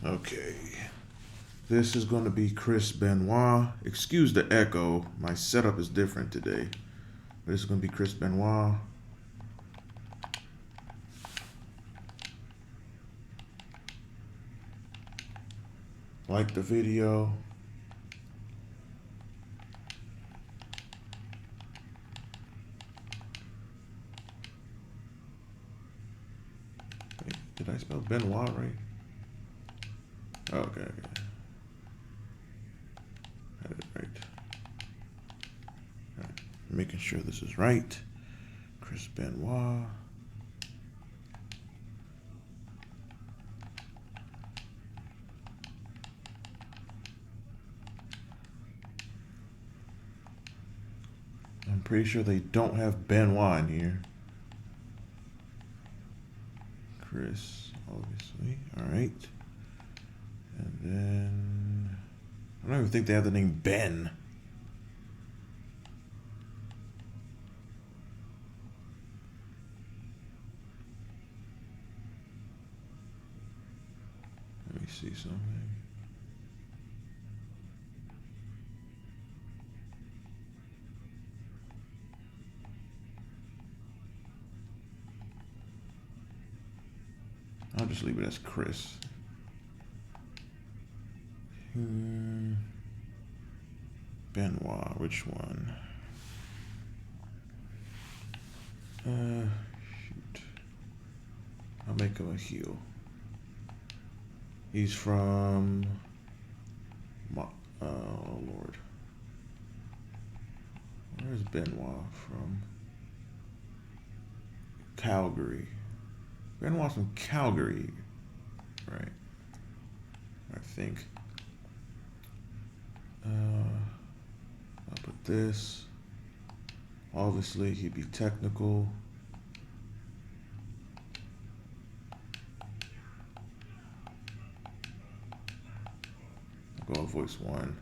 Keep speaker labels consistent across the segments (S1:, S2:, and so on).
S1: Okay. This is going to be Chris Benoit. Excuse the echo. My setup is different today. This is going to be Chris Benoit. Like the video. Wait, did I spell Benoit right? Okay. Had it right. All right. Making sure this is right. Chris Benoit. I'm pretty sure they don't have Benoit in here. Chris, obviously. All right. And then I don't even think they have the name Ben. Let me see something. I'll just leave it as Chris. Benoit, which one? Shoot. I'll make him a heel. He's from... oh, Lord. Where's Benoit from? Calgary. Benoit's from Calgary. Right. I think. I'll put this. Obviously, he'd be technical. I'll go with voice 1.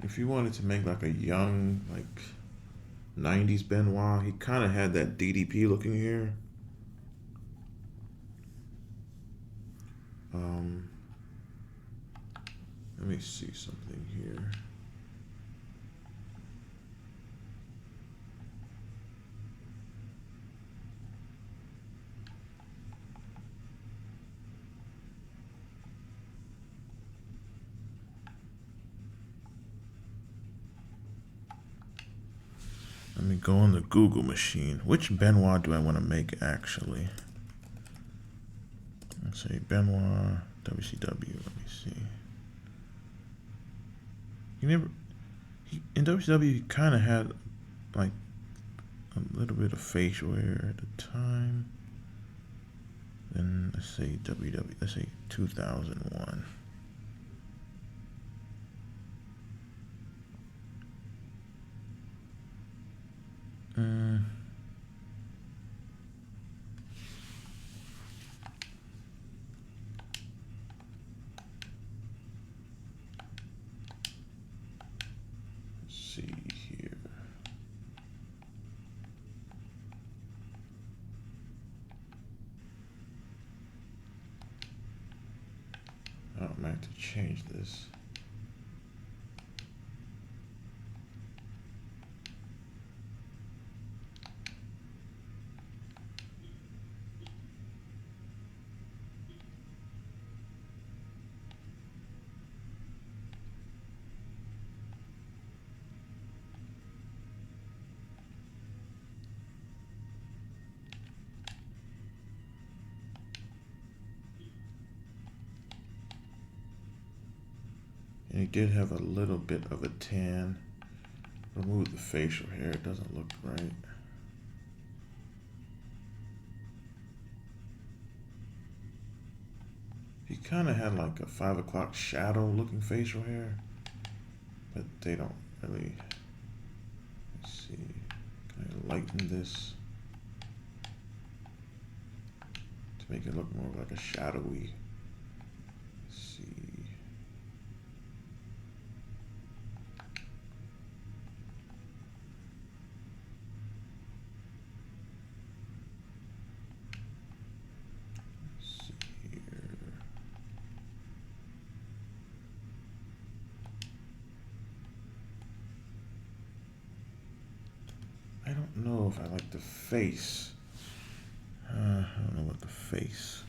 S1: If you wanted to make like a young, like 90s Benoit, he kind of had that DDP looking hair. Let me see something here. Let me go on the Google machine. Which Benoit do I want to make actually? Let's say Benoit WCW. Let me see. In WCW he kind of had like a little bit of facial hair at the time. Then let's say WW. Let's say 2001. Let's see here. Oh, I might have to change this. And he did have a little bit of a tan. Remove the facial hair, it doesn't look right. He kind of had like a 5 o'clock shadow looking facial hair, but they don't really. Let's see, can I lighten this to make it look more like a shadowy? Let's see. don't know if I like the face. I don't know about the face.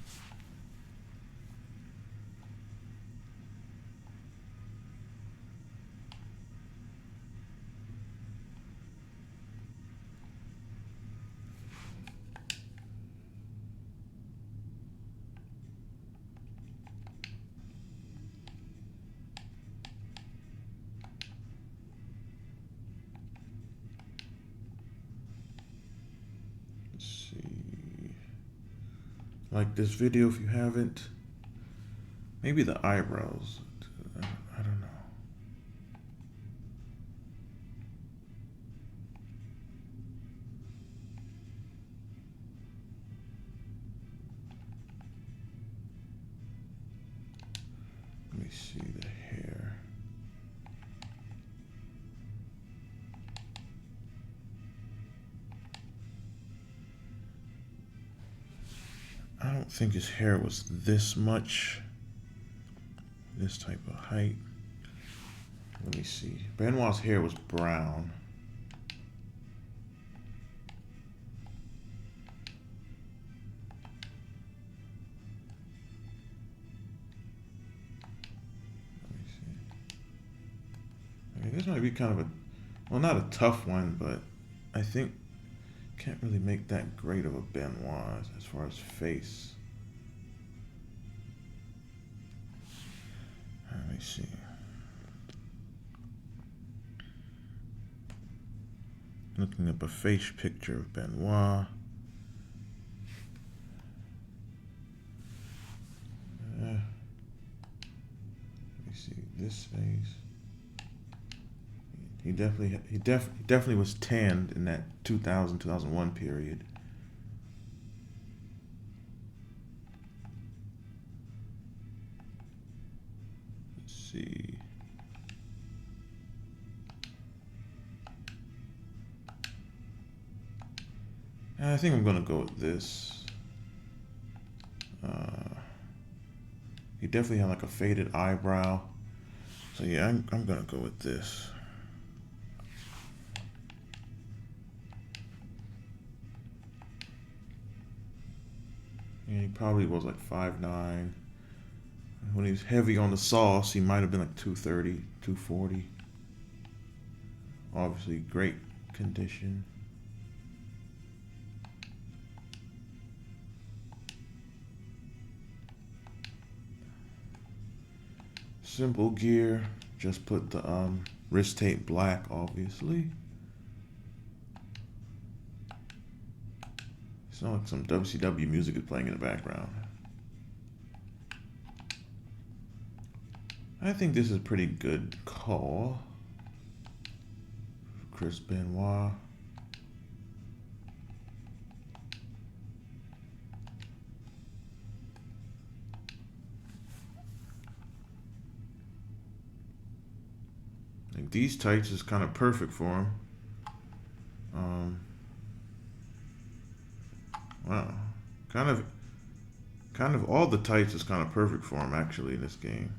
S1: Like this video if you haven't. Maybe the eyebrows. I don't know. Let me see the hair. I don't think his hair was this much. This type of height. Let me see. Benoit's hair was brown. Let me see. I mean, this might be kind of a, well, not a tough one, but I think can't really make that great of a Benoit as far as face. Let me see. Looking up a face picture of Benoit. Let me see this face. He definitely was tanned in that 2000-2001 period. Let's see. I think I'm gonna go with this. He definitely had like a faded eyebrow. So yeah, I'm gonna go with this. Yeah, he probably was like 5'9". When he was heavy on the sauce, he might have been like 230, 240. Obviously, great condition. Simple gear. Just put the wrist tape black, obviously. It's not like some WCW music is playing in the background. I think this is a pretty good call. Chris Benoit. I think these tights is kind of perfect for him. Wow, kind of all the tights is kind of perfect for him actually in this game.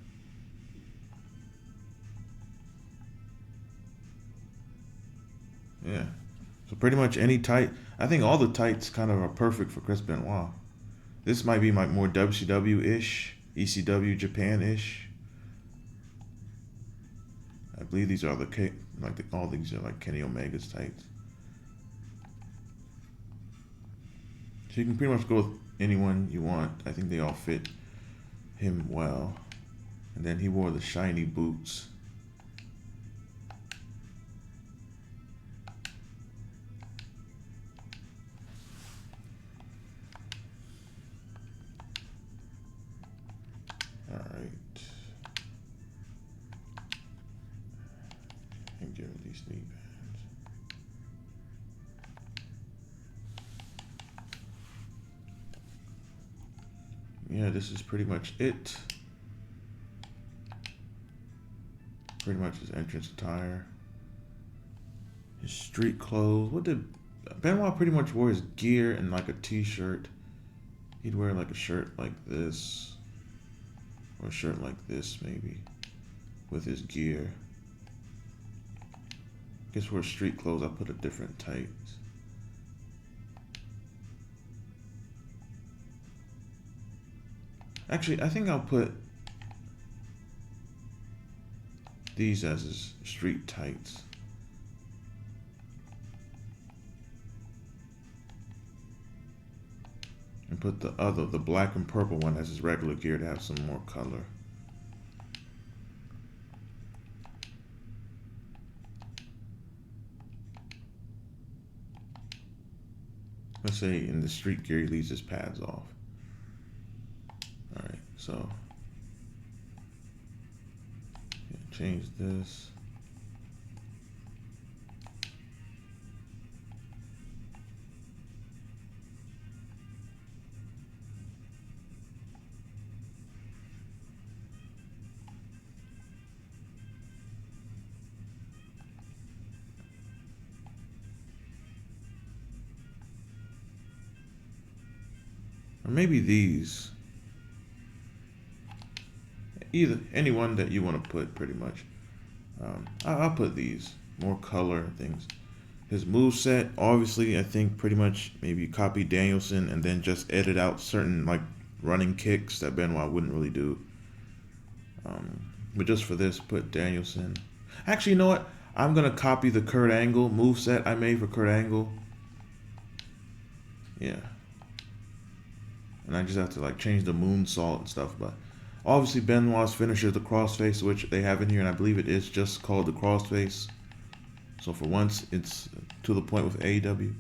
S1: Yeah, so pretty much any tight. I think all the tights kind of are perfect for Chris Benoit. This might be like more WCW-ish, ECW Japan-ish. I believe these are all these are like Kenny Omega's tights. So you can pretty much go with anyone you want. I think they all fit him well. And then he wore the shiny boots. All right. And give him these knee pads. Yeah, this is pretty much it. Pretty much his entrance attire. His street clothes. What did Benoit pretty much wore his gear and like a t-shirt. He'd wear like a shirt like this. Or a shirt like this maybe. With his gear. I guess for street clothes I put a different tights. Actually, I think I'll put these as his street tights. And put the black and purple one as his regular gear to have some more color. Let's say in the street gear he leaves his pads off. Alright, so change this. Or maybe these. Either, any one that you want to put, pretty much. I'll put these. More color things. His moveset, obviously, I think pretty much maybe copy Danielson and then just edit out certain like running kicks that Benoit wouldn't really do. But just for this, put Danielson. Actually, you know what? I'm going to copy the Kurt Angle moveset I made for Kurt Angle. Yeah. And I just have to like change the moonsault and stuff. But obviously Benoit's finisher is the crossface, which they have in here, and I believe it is just called the crossface. So for once, it's to the point with AEW.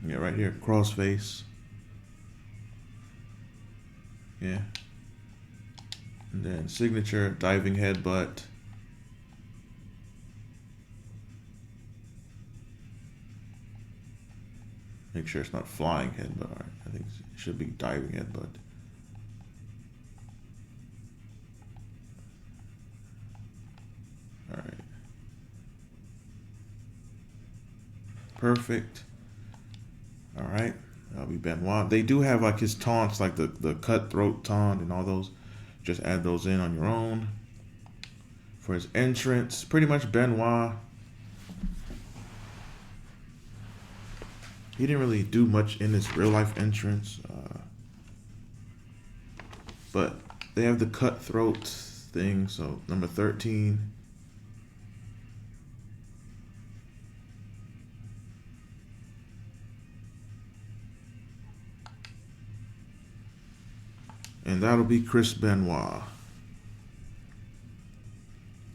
S1: Yeah, right here, crossface. Yeah. And then signature, diving headbutt. Make sure it's not flying headbutt. All right. I think it should be diving headbutt. All right. Perfect. All right. That'll be Benoit. They do have like his taunts, like the cutthroat taunt and all those. Just add those in on your own. For his entrance, pretty much Benoit. He didn't really do much in his real life entrance. But they have the cutthroat thing. So number 13. And that'll be Chris Benoit.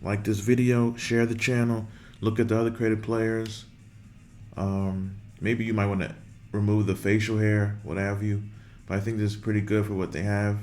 S1: Like this video, share the channel, look at the other creative players. Maybe you might want to remove the facial hair, what have you. But I think this is pretty good for what they have.